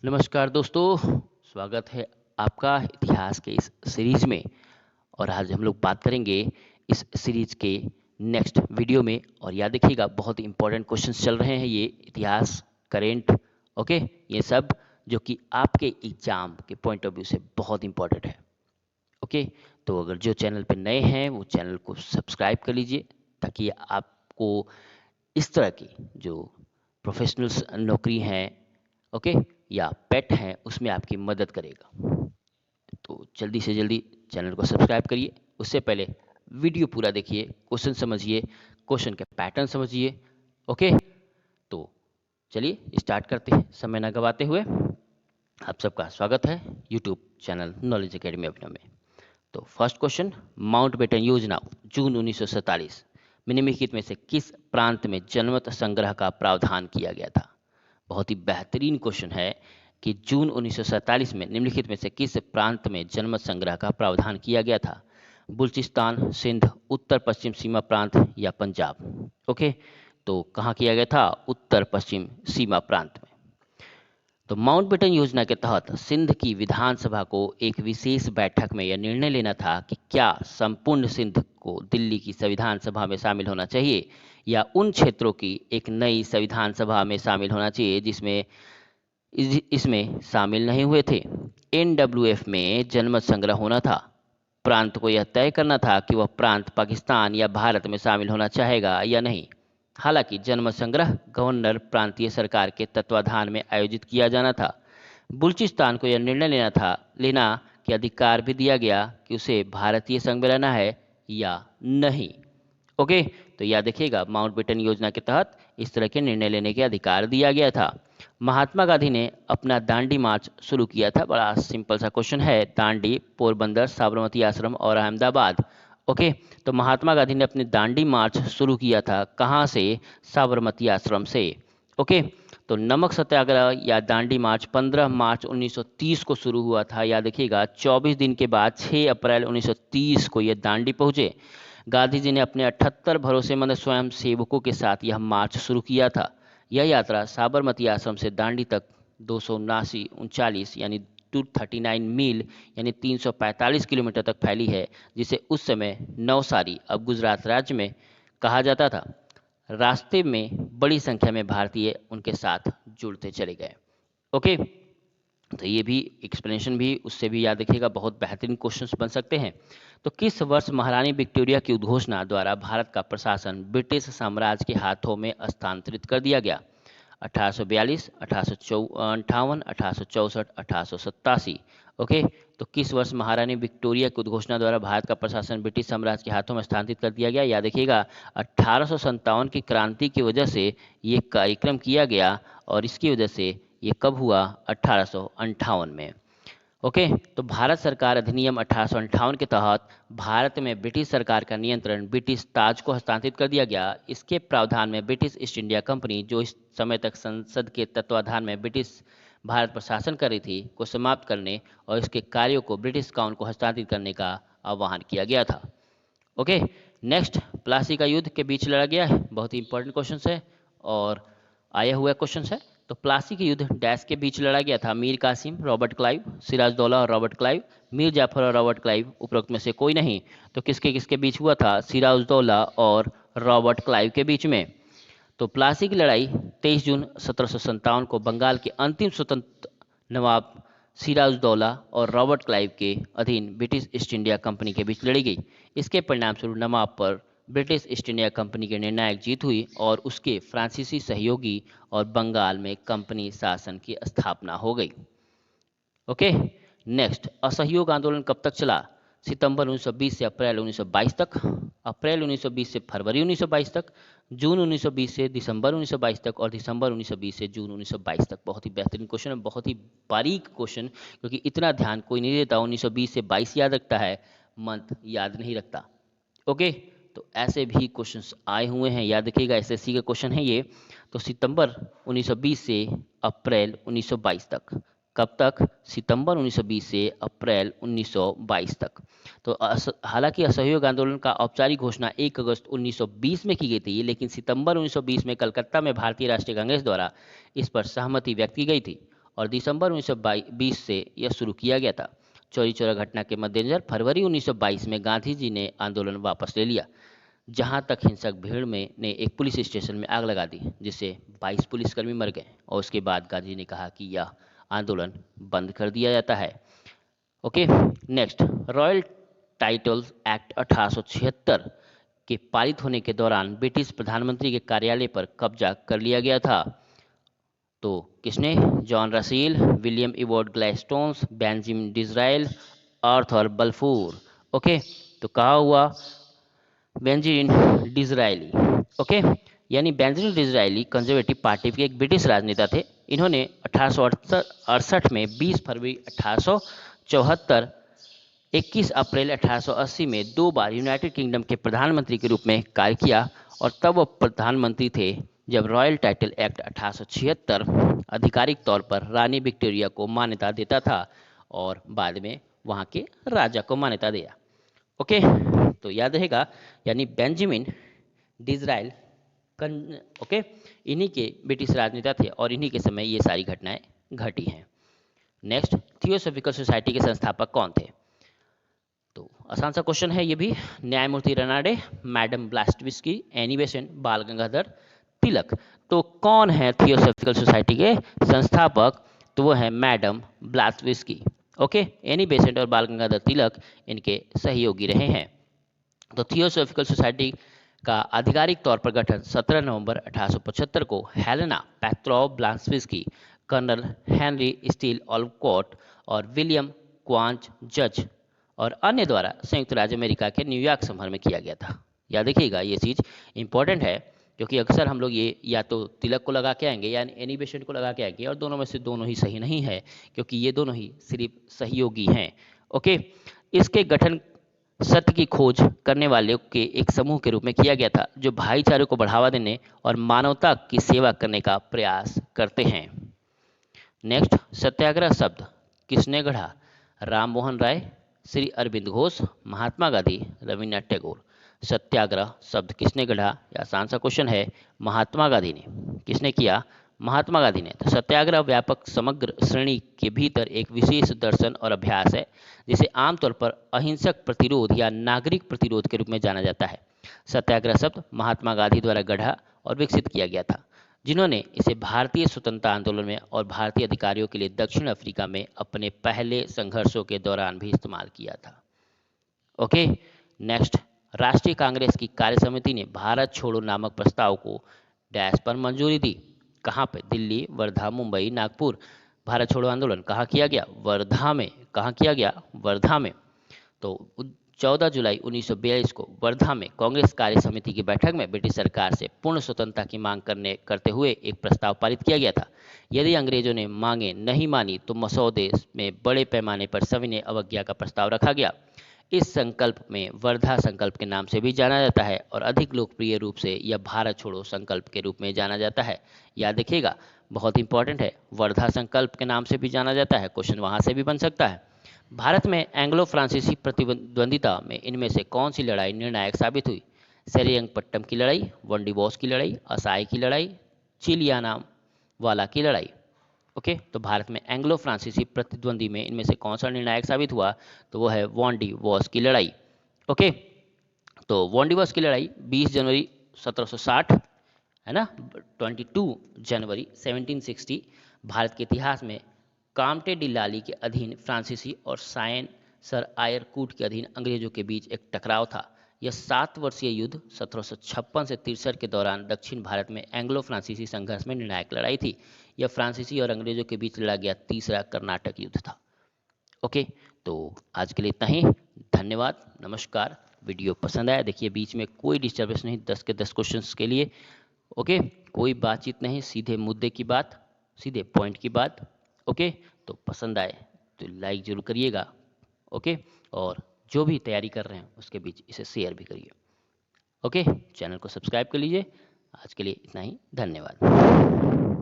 नमस्कार दोस्तों, स्वागत है आपका इतिहास के इस सीरीज में। और आज हम लोग बात करेंगे इस सीरीज के नेक्स्ट वीडियो में। और याद रखिएगा, बहुत इंपॉर्टेंट क्वेश्चंस चल रहे हैं, ये इतिहास, करेंट, ओके, ये सब जो कि आपके एग्जाम के पॉइंट ऑफ व्यू से बहुत इंपॉर्टेंट है। ओके, तो अगर जो चैनल पे नए हैं वो चैनल को सब्सक्राइब कर लीजिए, ताकि आपको इस तरह की जो प्रोफेशनल्स नौकरी हैं, ओके, या पेट हैं, उसमें आपकी मदद करेगा। तो जल्दी से जल्दी चैनल को सब्सक्राइब करिए। उससे पहले वीडियो पूरा देखिए, क्वेश्चन समझिए, क्वेश्चन के पैटर्न समझिए। ओके, तो चलिए स्टार्ट करते हैं समय न गवाते हुए। आप सबका स्वागत है यूट्यूब चैनल नॉलेज एकेडमी अभिनव में। तो फर्स्ट क्वेश्चन, माउंटबेटन योजना जून 1947 में निम्नलिखित में से किस प्रांत में जनमत संग्रह का प्रावधान किया गया था? बहुत ही बेहतरीन क्वेश्चन है कि जून 1947 में निम्नलिखित में से किस प्रांत में जनमत संग्रह का प्रावधान किया गया था? बलूचिस्तान, सिंध, उत्तर पश्चिम सीमा प्रांत या पंजाब? ओके, तो कहाँ किया गया था? उत्तर पश्चिम सीमा प्रांत में। तो माउंटबेटन योजना के तहत सिंध की विधानसभा को एक विशेष बैठक में यह निर्णय लेना था कि क्या संपूर्ण सिंध को दिल्ली की संविधान सभा में शामिल होना चाहिए या उन क्षेत्रों की एक नई संविधान सभा में शामिल होना चाहिए जिसमें इसमें शामिल नहीं हुए थे। एनडब्ल्यूएफ में जनमत संग्रह होना था। प्रांत को यह तय करना था कि वह प्रांत पाकिस्तान या भारत में शामिल होना चाहेगा या नहीं। हालांकि जनमत संग्रह गवर्नर प्रांतीय सरकार के तत्वाधान में आयोजित किया जाना था। बलूचिस्तान को यह निर्णय लेना कि अधिकार भी दिया गया कि उसे भारतीय संघ में रहना है या नहीं। ओके, तो याद रखिएगा, माउंटबेटन योजना के तहत इस तरह के निर्णय लेने के अधिकार दिया गया था। महात्मा गांधी ने अपना दांडी मार्च शुरू किया था। बड़ा सिंपल सा क्वेश्चन है, दांडी, पोरबंदर, साबरमती आश्रम और अहमदाबाद। ओके, तो महात्मा गांधी ने अपने दांडी मार्च शुरू किया था कहाँ से? साबरमती आश्रम से। ओके, तो नमक सत्याग्रह या दांडी मार्च 15 मार्च 1930 को शुरू हुआ था। याद रखिएगा, 24 दिन के बाद 6 अप्रैल 1930 को ये दांडी पहुंचे। गांधी जी ने अपने 78 भरोसेमंद स्वयं सेवकों के साथ यह मार्च शुरू किया था। यह यात्रा साबरमती आश्रम से दांडी तक 239 यानी 239 मील यानी 345 किलोमीटर तक फैली है, जिसे उस समय नवसारी, अब गुजरात राज्य में, कहा जाता था। रास्ते में बड़ी संख्या में भारतीय उनके साथ जुड़ते चले गए। ओके, तो ये भी एक्सप्लेनेशन भी उससे भी याद रखिएगा, बहुत बेहतरीन क्वेश्चंस बन सकते हैं। तो किस वर्ष महारानी विक्टोरिया की उद्घोषणा द्वारा भारत का प्रशासन ब्रिटिश साम्राज्य के हाथों में हस्तांतरित कर दिया गया? 1842, 1858, 1864, 1887? ओके, तो किस वर्ष महारानी विक्टोरिया की उद्घोषणा द्वारा भारत का प्रशासन ब्रिटिश साम्राज्य के हाथों में हस्तांतरित कर दिया गया? याद रखिएगा, 1857 की क्रांति की वजह से ये कार्यक्रम किया गया। और इसकी वजह से ये कब हुआ? 1858 में। ओके, तो भारत सरकार अधिनियम 1858 के तहत भारत में ब्रिटिश सरकार का नियंत्रण ब्रिटिश ताज को हस्तांतरित कर दिया गया। इसके प्रावधान में ब्रिटिश ईस्ट इंडिया कंपनी, जो इस समय तक संसद के तत्वाधान में ब्रिटिश भारत पर शासन कर रही थी, को समाप्त करने और इसके कार्यों को ब्रिटिश काउंसिल को हस्तांतरित करने का आह्वान किया गया था। ओके, नेक्स्ट, प्लासी का युद्ध के बीच लड़ा गया है। बहुत ही इंपॉर्टेंट क्वेश्चन है और आया हुआ क्वेश्चन है। तो प्लासी के युद्ध डैश के बीच लड़ा गया था? मीर कासिम, रॉबर्ट क्लाइव, सिराजदौला और रॉबर्ट क्लाइव, मीर जाफर और रॉबर्ट क्लाइव, उपरोक्त में से कोई नहीं। तो किसके किसके बीच हुआ था? सिराजदौला और रॉबर्ट क्लाइव के बीच में। तो प्लासी की लड़ाई 23 जून 1757 को बंगाल के अंतिम स्वतंत्र नवाब सिराजदौला और रॉबर्ट क्लाइव के अधीन ब्रिटिश ईस्ट इंडिया कंपनी के बीच लड़ी गई। इसके परिणामस्वरूप नवाब पर ब्रिटिश ईस्ट इंडिया कंपनी की निर्णायक जीत हुई और उसके फ्रांसीसी सहयोगी और बंगाल में कंपनी शासन की स्थापना हो गई। ओके, नेक्स्ट, असहयोग आंदोलन कब तक चला? सितंबर 1920 से अप्रैल 1922 तक, अप्रैल 1920 से फरवरी 1922 तक, जून 1920 से दिसंबर 1922 तक और दिसंबर 1920 से जून 1922 तक। बहुत ही बेहतरीन क्वेश्चन है, बहुत ही बारीक क्वेश्चन, क्योंकि इतना ध्यान कोई नहीं देता। 1920 से 22 याद रखता है, मंथ याद नहीं रखता। ओके, तो ऐसे भी क्वेश्चंस आए हुए हैं, याद रखिएगा, एसएससी का क्वेश्चन है ये। तो सितंबर 1920 से अप्रैल 1922 तक। कब तक? सितंबर 1920 से अप्रैल 1922 तक। तो हालांकि असहयोग आंदोलन का औपचारिक घोषणा 1 अगस्त 1920 में की गई थी, लेकिन सितंबर 1920 में कलकत्ता में भारतीय राष्ट्रीय कांग्रेस द्वारा इस पर सहमति व्यक्त की गई थी और दिसंबर 1920 से यह शुरू किया गया था। चौरी चौरा घटना के मद्देनजर फरवरी 1922 में गांधी जी ने आंदोलन वापस ले लिया, जहां तक हिंसक भीड़ में ने एक पुलिस स्टेशन में आग लगा दी, जिससे 22 पुलिसकर्मी मर गए और उसके बाद गांधी जी ने कहा कि यह आंदोलन बंद कर दिया जाता है। Okay, next, royal titles act 1876 के पारित होने के दौरान ब्रिटिश प्रधानमंत्री के कार्यालय पर कब्जा कर लिया गया था। तो किसने? John Russell, William Ewart Gladstone, Benjamin Disraeli, Arthur Balfour. Okay, तो कहा हुआ बेंजामिन डिज़राइली। ओके, यानी बेंजामिन डिज़राइली कंजर्वेटिव पार्टी के एक ब्रिटिश राजनेता थे। इन्होंने 1868 में 20 फरवरी 1874, 21 अप्रैल 1880 में 2 बार यूनाइटेड किंगडम के प्रधानमंत्री के रूप में कार्य किया और तब वो प्रधानमंत्री थे जब रॉयल टाइटल एक्ट 1876 आधिकारिक तौर पर रानी विक्टोरिया को मान्यता देता था और बाद में वहाँ के राजा को मान्यता दिया। ओके, तो याद रहेगा, यानी बेंजामिन डिज़राइल ओके, इन्हीं के ब्रिटिश राजनेता थे और इन्हीं के समय ये सारी घटनाएं घटी हैं। नेक्स्ट, थियोसॉफिकल सोसाइटी के संस्थापक कौन थे? तो आसान सा क्वेश्चन है ये भी। न्यायमूर्ति रनाडे, मैडम ब्लास्टविस्की, एनी बेसेंट, बाल गंगाधर तिलक। तो कौन है थियोसॉफिकल सोसाइटी के संस्थापक? तो वो है मैडम ब्लास्टविस्की। ओके, एनी बेसेंट और बाल गंगाधर तिलक इनके सहयोगी रहे हैं। तो थियोसॉफिकल सोसाइटी का आधिकारिक तौर पर गठन 17 नवंबर 1875 को Helena Petrovna Blavatsky, colonel Henry Steel Olcott और विलियम क्वांच जज और अन्य द्वारा संयुक्त राज्य अमेरिका के न्यूयॉर्क शहर में किया गया था। याद रखिएगा, ये चीज़ इंपॉर्टेंट है क्योंकि अक्सर हम लोग ये या तो तिलक को लगा के आएंगे या एनी बेसेंट को लगा के आएंगे, और दोनों में से दोनों ही सही नहीं है क्योंकि ये दोनों ही सिर्फ सहयोगी हैं। ओके, इसके गठन सत्य की खोज करने वाले के एक समूह के रूप में किया गया था जो भाईचारे को बढ़ावा देने और मानवता की सेवा करने का प्रयास करते हैं। नेक्स्ट, सत्याग्रह शब्द किसने गढ़ा? राम मोहन राय, श्री अरविंद घोष, महात्मा गांधी, रविन्द्रनाथ टैगोर। सत्याग्रह शब्द किसने गढ़ा? यह आसान सा क्वेश्चन है। महात्मा गांधी ने। किसने किया? महात्मा गांधी ने। तो सत्याग्रह व्यापक समग्र श्रेणी के भीतर एक विशेष दर्शन और अभ्यास है जिसे आमतौर पर अहिंसक प्रतिरोध या नागरिक प्रतिरोध के रूप में जाना जाता है। सत्याग्रह शब्द महात्मा गांधी द्वारा गढ़ा और विकसित किया गया था, जिन्होंने इसे भारतीय स्वतंत्रता आंदोलन में और भारतीय अधिकारियों के लिए दक्षिण अफ्रीका में अपने पहले संघर्षों के दौरान भी इस्तेमाल किया था। ओके, नेक्स्ट, राष्ट्रीय कांग्रेस की कार्य समिति ने भारत छोड़ो नामक प्रस्ताव को डैश पर मंजूरी दी। कहाँ पे? दिल्ली, वर्धा, मुंबई, नागपुर। भारत छोड़ो आंदोलन कहाँ किया गया? वर्धा में। कहाँ किया गया? वर्धा में। तो 14 जुलाई 1942 को वर्धा में कांग्रेस कार्य समिति की बैठक में ब्रिटिश सरकार से पूर्ण स्वतंत्रता की मांग करते हुए एक प्रस्ताव पारित किया गया था। यदि अंग्रेजों ने मांगे नहीं मानी तो मसौदे में बड़े पैमाने पर सविनय अवज्ञा का प्रस्ताव रखा गया। इस संकल्प में वर्धा संकल्प के नाम से भी जाना जाता है और अधिक लोकप्रिय रूप से यह भारत छोड़ो संकल्प के रूप में जाना जाता है। याद रखिएगा, बहुत इंपॉर्टेंट है, वर्धा संकल्प के नाम से भी जाना जाता है। क्वेश्चन वहां से भी बन सकता है। भारत में एंग्लो फ्रांसीसी प्रतिद्वंदिता में इनमें से कौन सी लड़ाई निर्णायक साबित हुई? सेरिंगपट्टम की लड़ाई, वंडीबॉस की लड़ाई, असाई की लड़ाई, चिलियाना वाला की लड़ाई। ओके, तो भारत में एंग्लो फ्रांसीसी प्रतिद्वंदी में इनमें से कौन सा निर्णायक साबित हुआ? तो वो है वॉन्डीवॉस की लड़ाई। ओके, तो वॉन्डीवॉस की लड़ाई 20 जनवरी 1760 है ना, 22 जनवरी 1760 भारत के इतिहास में कामटे डी लाली के अधीन फ्रांसीसी और सायन सर आयरकूट के अधीन अंग्रेजों के बीच एक टकराव था। यह 7 वर्षीय युद्ध 1756 से 63 के दौरान दक्षिण भारत में एंग्लो फ्रांसीसी संघर्ष में निर्णायक लड़ाई थी। यह फ्रांसीसी और अंग्रेजों के बीच लड़ा गया तीसरा कर्नाटक युद्ध था। ओके, तो आज के लिए इतना ही। धन्यवाद, नमस्कार। वीडियो पसंद आया देखिए, बीच में कोई डिस्टर्बेंस नहीं, 10 के 10 क्वेश्चंस के लिए। ओके, कोई बातचीत नहीं, सीधे मुद्दे की बात, सीधे पॉइंट की बात। ओके, तो पसंद आए तो लाइक जरूर करिएगा। ओके, और जो भी तैयारी कर रहे हैं उसके बीच इसे शेयर भी करिए। ओके, चैनल को सब्सक्राइब कर लीजिए। आज के लिए इतना ही, धन्यवाद।